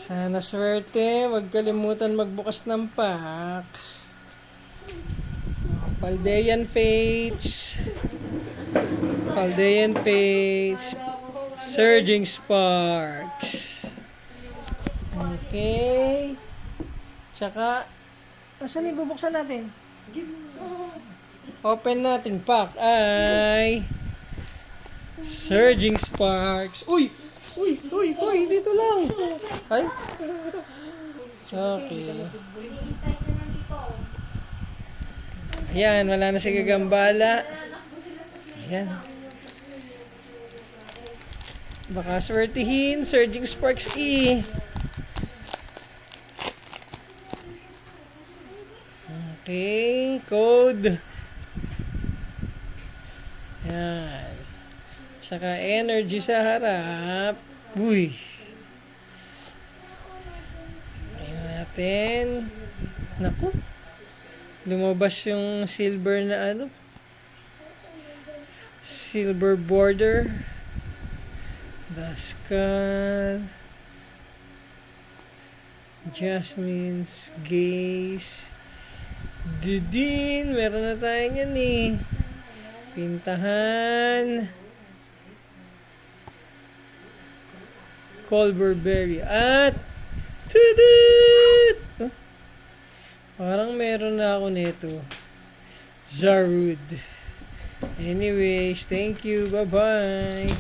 Sana swerte, huwag kalimutan magbukas ng pack. Paldean Fates. Paldean Fates. Surging Sparks. Okay. Tsaka, saan ibubuksan natin? Open natin pack ay Surging Sparks. Uy! Uy! Dito lang. Ay. Okay. Ayan, wala na si Gagambala. Ayan. Baka swertihin. Surging Sparks E. Okay, code. Ayan. Saka energy sa harap. Uy. Ayan natin. Naku. Lumabas yung silver na ano. Silver border. Daskal. Jasmine's Gaze. Didin. Meron na tayo yan eh. Pintahan. Colberberry. At tudut! Huh? Parang meron na ako nito. Zarud. Anyways, thank you. Bye-bye.